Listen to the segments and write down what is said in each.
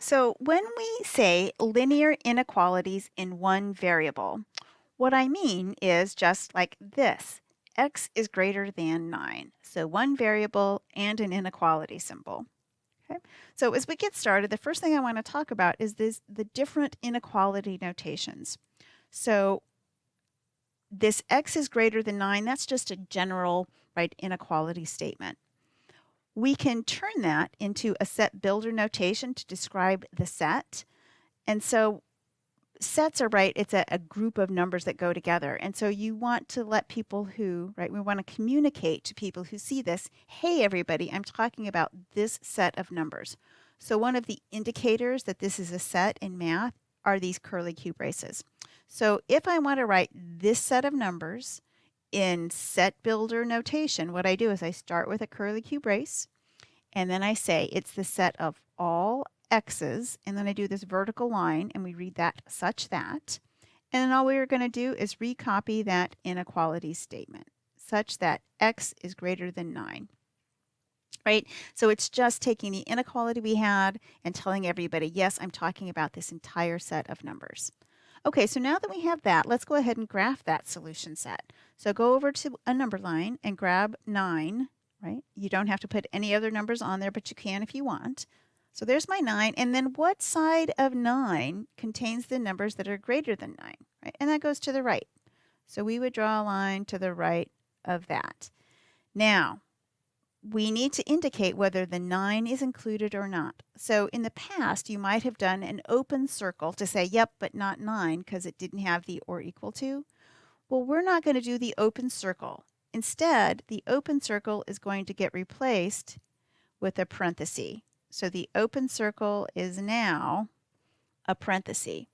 So when we say linear inequalities in one variable, what I mean is just like this. X is greater than 9. So one variable and an inequality symbol. Okay. So as we get started, the first thing I want to talk about is the different inequality notations. So this X is greater than 9, that's just a general, right, inequality statement. We can turn that into a set builder notation to describe the set. And so sets are right, it's a group of numbers that go together. And so you want to let people who, right, we want to communicate to people who see this, hey, everybody, I'm talking about this set of numbers. So one of the indicators that this is a set in math are these curly Q braces. So if I want to write this set of numbers in set builder notation, what I do is I start with a curly Q brace, and then I say it's the set of all x's, and then I do this vertical line, and we read that such that. And then all we're going to do is recopy that inequality statement, such that x is greater than 9. Right? So it's just taking the inequality we had and telling everybody, yes, I'm talking about this entire set of numbers. Okay, so now that we have that, let's go ahead and graph that solution set. So go over to a number line and grab 9, right? You don't have to put any other numbers on there, but you can if you want. So there's my 9, and then what side of 9 contains the numbers that are greater than 9, right? And that goes to the right. So we would draw a line to the right of that. Now, we need to indicate whether the 9 is included or not. So in the past, you might have done an open circle to say, yep, but not 9 because it didn't have the or equal to. Well, we're not going to do the open circle. Instead, the open circle is going to get replaced with a parenthesis. So the open circle is now a parenthesis,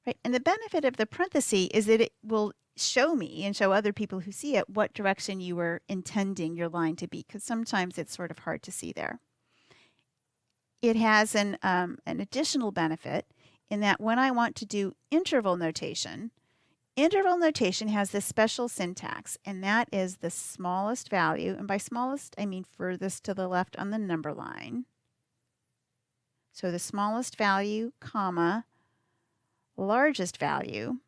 right? And the benefit of the parenthesis is that it will show me and show other people who see it what direction you were intending your line to be, because sometimes it's sort of hard to see there. It has an additional benefit in that when I want to do interval notation has this special syntax, and that is the smallest value, and by smallest I mean furthest to the left on the number line. So the smallest value, comma, largest value.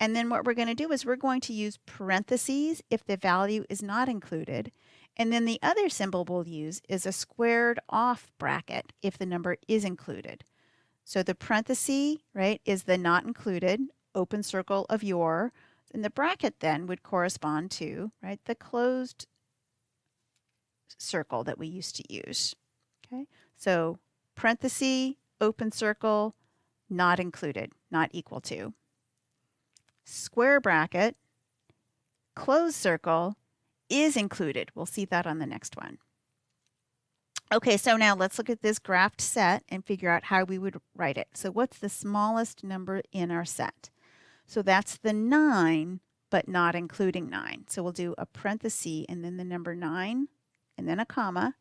And then what we're going to do is we're going to use parentheses if the value is not included. And then the other symbol we'll use is a squared off bracket if the number is included. So the parenthesis, right, is the not included, open circle of your, and the bracket then would correspond to, right, the closed circle that we used to use. Okay, so parenthesis, open circle, not included, not equal to. Square bracket, closed circle, is included. We'll see that on the next one. Okay, so now let's look at this graphed set and figure out how we would write it. So what's the smallest number in our set? So that's the 9, but not including 9. So we'll do a parenthesis and then the number 9 and then a comma.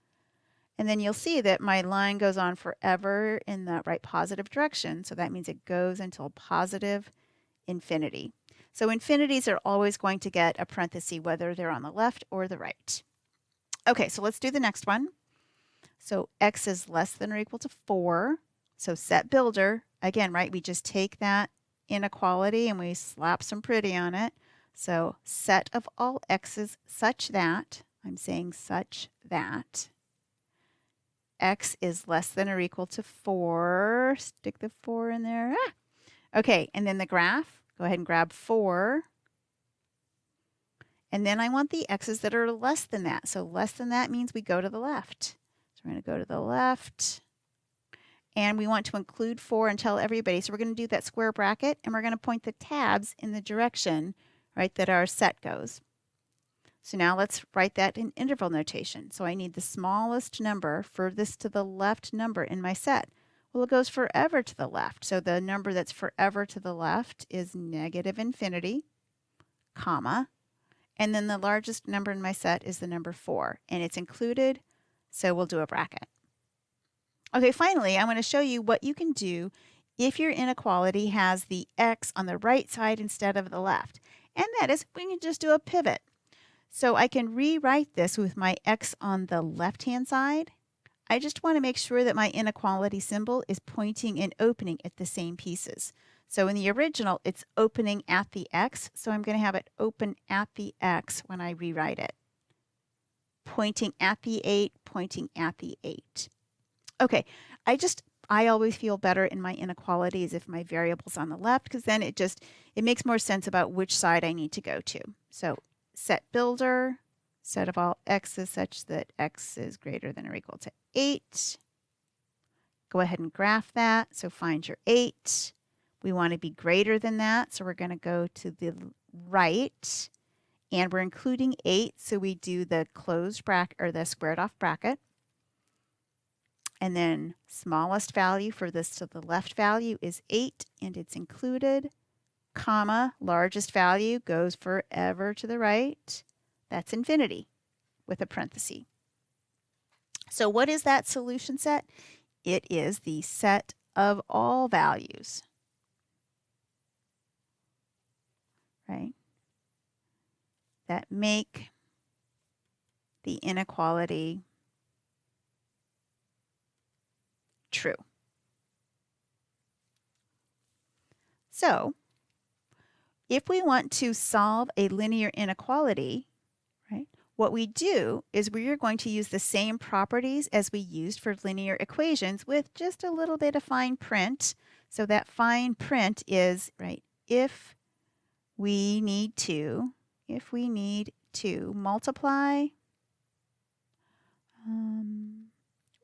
And then you'll see that my line goes on forever in the right positive direction. So that means it goes until positive infinity. So infinities are always going to get a parenthesis whether they're on the left or the right. Okay, so let's do the next one. So x is less than or equal to 4. So set builder, again, right, we just take that inequality and we slap some pretty on it. So set of all x's such that, I'm saying such that, x is less than or equal to 4. Stick the 4 in there. Okay, and then the graph, go ahead and grab 4. And then I want the x's that are less than that. So less than that means we go to the left. So we're going to go to the left. And we want to include 4 and tell everybody. So we're going to do that square bracket, and we're going to point the tabs in the direction, right, that our set goes. So now let's write that in interval notation. So I need the smallest number furthest to the left number in my set. Well, it goes forever to the left. So the number that's forever to the left is negative infinity, comma. And then the largest number in my set is the number 4. And it's included, so we'll do a bracket. Okay, finally, I'm going to show you what you can do if your inequality has the x on the right side instead of the left. And that is, we can just do a pivot. So I can rewrite this with my x on the left-hand side. I just want to make sure that my inequality symbol is pointing and opening at the same pieces. So in the original, it's opening at the x, so I'm going to have it open at the x when I rewrite it. Pointing at the 8, pointing at the 8. Okay, I always feel better in my inequalities if my variable's on the left, because then it makes more sense about which side I need to go to. So set builder, set of all x's such that x is greater than or equal to 8. Go ahead and graph that. So find your 8. We want to be greater than that, so we're going to go to the right, and we're including 8, so we do the closed bracket or the squared off bracket. And then smallest value for this to the left value is 8, and it's included, comma, largest value goes forever to the right. That's infinity with a parenthesis. So what is that solution set? It is the set of all values, right, that make the inequality true. So if we want to solve a linear inequality, right, what we do is we are going to use the same properties as we used for linear equations with just a little bit of fine print. So that fine print is, right, if we need to multiply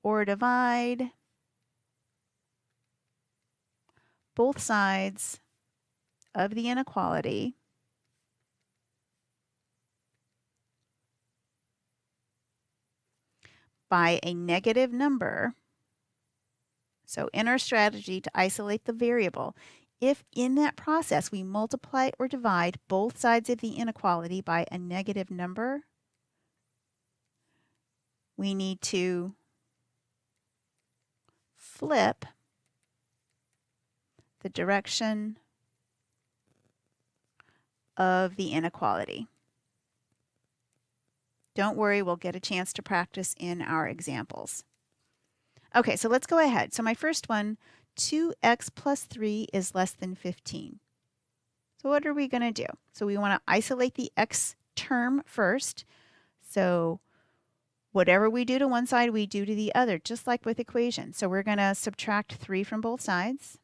or divide both sides of the inequality by a negative number. So in our strategy to isolate the variable, if in that process we multiply or divide both sides of the inequality by a negative number, we need to flip the direction of the inequality. Don't worry, we'll get a chance to practice in our examples. Okay, so let's go ahead. So my first one, 2x plus 3 is less than 15. So what are we going to do? So we want to isolate the x term first. So whatever we do to one side, we do to the other, just like with equations. So we're going to subtract 3 from both sides.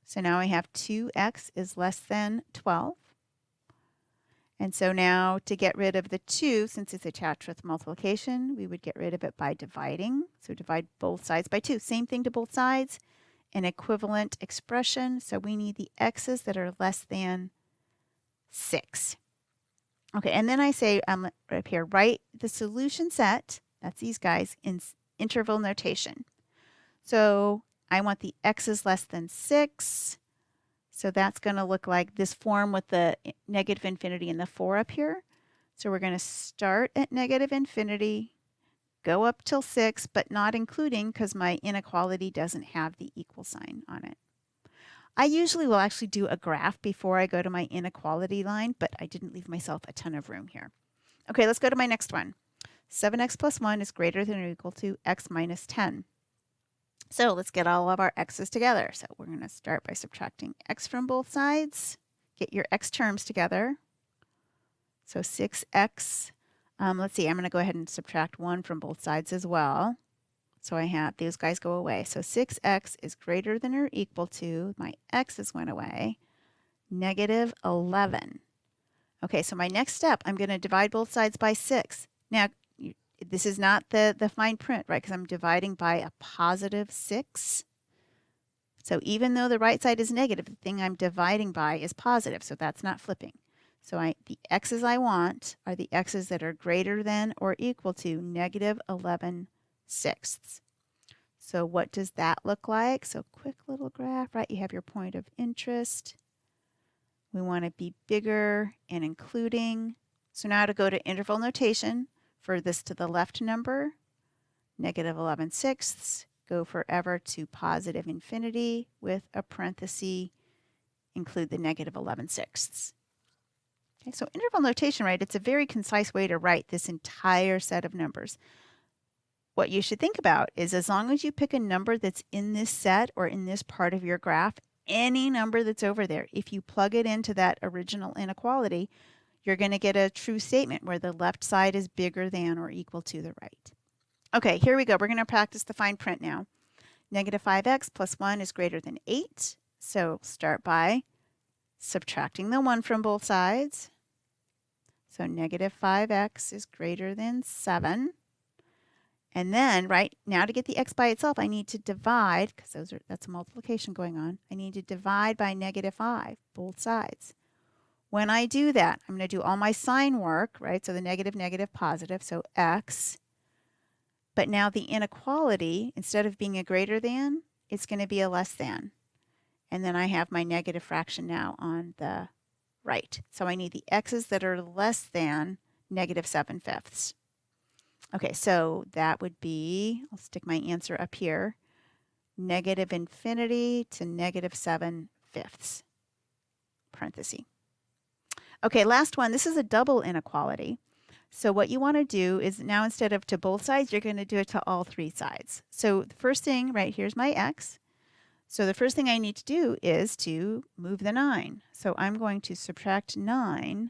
So now I have 2x is less than 12. And so now to get rid of the 2, since it's attached with multiplication, we would get rid of it by dividing. So divide both sides by 2. Same thing to both sides, an equivalent expression. So we need the x's that are less than 6. Okay, and then I say up here, write the solution set, that's these guys, in interval notation. So I want the x's less than 6. So that's going to look like this form with the negative infinity and the 4 up here. So we're going to start at negative infinity, go up till 6, but not including because my inequality doesn't have the equal sign on it. I usually will actually do a graph before I go to my inequality line, but I didn't leave myself a ton of room here. Okay, let's go to my next one. 7x plus 1 is greater than or equal to x minus 10. So let's get all of our x's together. So we're going to start by subtracting x from both sides. Get your x terms together. So 6x. Let's see, I'm going to go ahead and subtract 1 from both sides as well. So I have, these guys go away. So 6x is greater than or equal to, my x's went away, negative 11. Okay, so my next step, I'm going to divide both sides by 6. Now, this is not the fine print, right? Because I'm dividing by a positive 6. So even though the right side is negative, the thing I'm dividing by is positive. So that's not flipping. So the x's I want are the x's that are greater than or equal to negative 11 sixths. So what does that look like? So quick little graph, right? You have your point of interest. We want to be bigger and including. So now to go to interval notation, for this to the left number, negative 11 sixths, go forever to positive infinity with a parenthesis, include the negative 11 sixths. Okay, so interval notation, right, it's a very concise way to write this entire set of numbers. What you should think about is as long as you pick a number that's in this set or in this part of your graph, any number that's over there, if you plug it into that original inequality, you're going to get a true statement where the left side is bigger than or equal to the right. Okay, here we go. We're going to practice the fine print now. Negative 5x plus 1 is greater than 8. So start by subtracting the 1 from both sides. So negative 5x is greater than 7. And then, right, now to get the x by itself, I need to divide, because that's a multiplication going on. I need to divide by negative 5, both sides. When I do that, I'm going to do all my sign work, right? So the negative, negative, positive, so x. But now the inequality, instead of being a greater than, it's going to be a less than. And then I have my negative fraction now on the right. So I need the x's that are less than negative 7/5. Okay, so that would be, I'll stick my answer up here, negative infinity to negative 7/5, parenthesis. Okay, last one. This is a double inequality. So what you want to do is now instead of to both sides, you're going to do it to all three sides. So the first thing, right, here's my x. So the first thing I need to do is to move the 9. So I'm going to subtract 9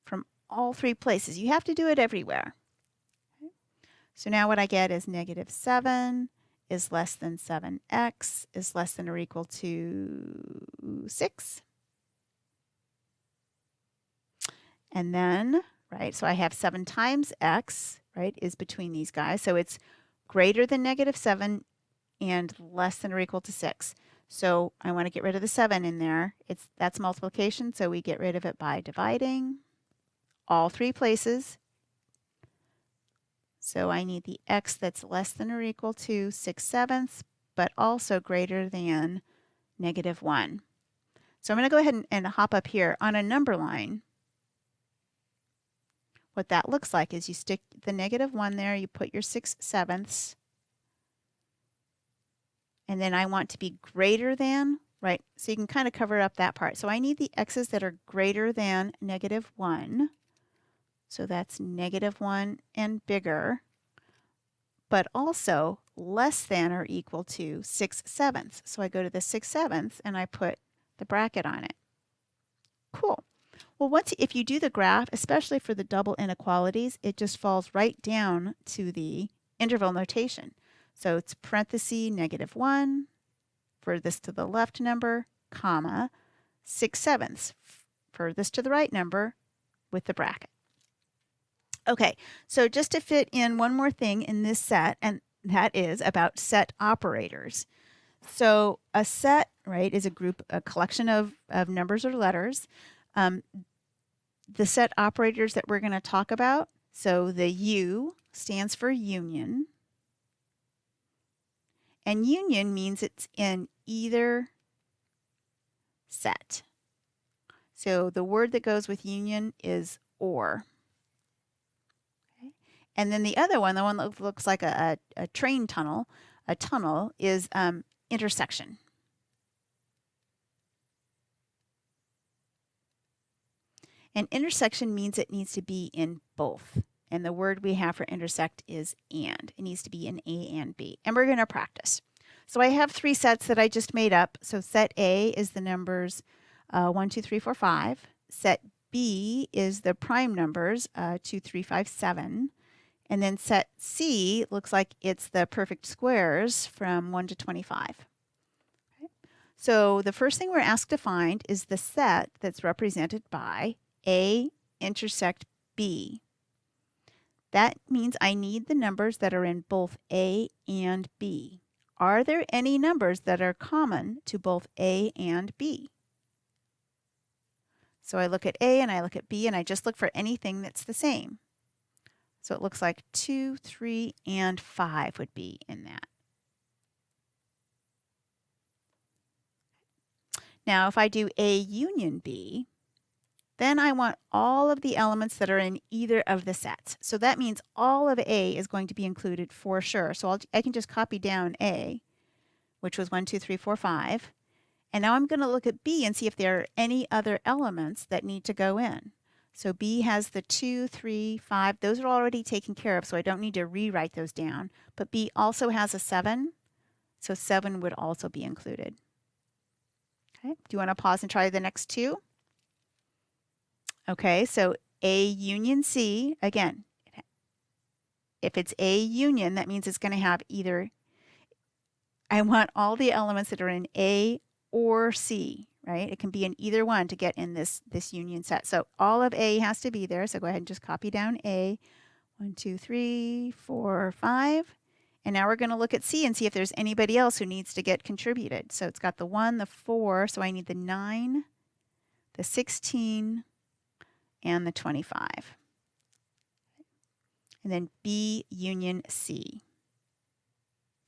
from all three places. You have to do it everywhere. Okay. So now what I get is negative 7 is less than 7x is less than or equal to 6. And then, right, so I have 7 times x, right, is between these guys. So it's greater than negative 7 and less than or equal to 6. So I want to get rid of the 7 in there. That's multiplication, so we get rid of it by dividing all three places. So I need the x that's less than or equal to 6/7, but also greater than negative 1. So I'm going to go ahead and hop up here on a number line. What that looks like is you stick the negative 1 there, you put your 6/7, and then I want to be greater than, right? So you can kind of cover up that part. So I need the x's that are greater than negative 1. So that's negative 1 and bigger, but also less than or equal to 6/7. So I go to the 6/7 and I put the bracket on it. Cool. Well, if you do the graph, especially for the double inequalities, it just falls right down to the interval notation. So it's parenthesis negative 1, furthest to the left number, comma, 6/7, furthest to the right number with the bracket. Okay, so just to fit in one more thing in this set, and that is about set operators. So a set, right, is a collection of numbers or letters. The set operators that we're going to talk about, so the U stands for union. And union means it's in either set. So the word that goes with union is or. Okay. And then the other one, the one that looks like a train tunnel, a tunnel, is intersection. And intersection means it needs to be in both. And the word we have for intersect is and. It needs to be in A and B. And we're going to practice. So I have 3 sets that I just made up. So set A is the numbers 1, 2, 3, 4, 5. Set B is the prime numbers 2, 3, 5, 7. And then set C looks like it's the perfect squares from 1 to 25. Okay. So the first thing we're asked to find is the set that's represented by A intersect B. That means I need the numbers that are in both A and B. Are there any numbers that are common to both A and B? So I look at A and I look at B and I just look for anything that's the same. So it looks like 2, 3, and 5 would be in that. Now if I do A union B, then I want all of the elements that are in either of the sets. So that means all of A is going to be included for sure. So I can just copy down A, which was 1, 2, 3, 4, 5. And now I'm going to look at B and see if there are any other elements that need to go in. So B has the 2, 3, 5. Those are already taken care of, so I don't need to rewrite those down. But B also has a 7, so 7 would also be included. Okay. Do you want to pause and try the next two? Okay, so A union C, again, if it's A union, that means it's going to have either, I want all the elements that are in A or C, right? It can be in either one to get in this union set. So all of A has to be there. So go ahead and just copy down A. 1, 2, 3, 4, 5. And now we're going to look at C and see if there's anybody else who needs to get contributed. So it's got the 1, the 4, so I need the 9, the 16, and the 25. And then B union C.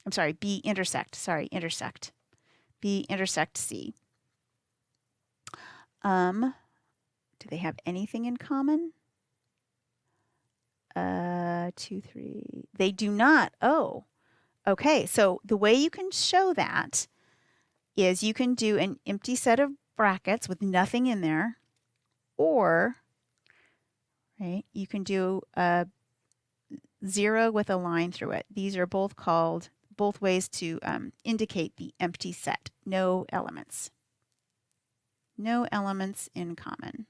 I'm sorry, B intersect. Sorry, intersect. B intersect C. Do they have anything in common? 2, 3. They do not. Oh, okay. So the way you can show that is you can do an empty set of brackets with nothing in there, or right, you can do a 0 with a line through it. These are both ways to indicate the empty set. No elements. No elements in common.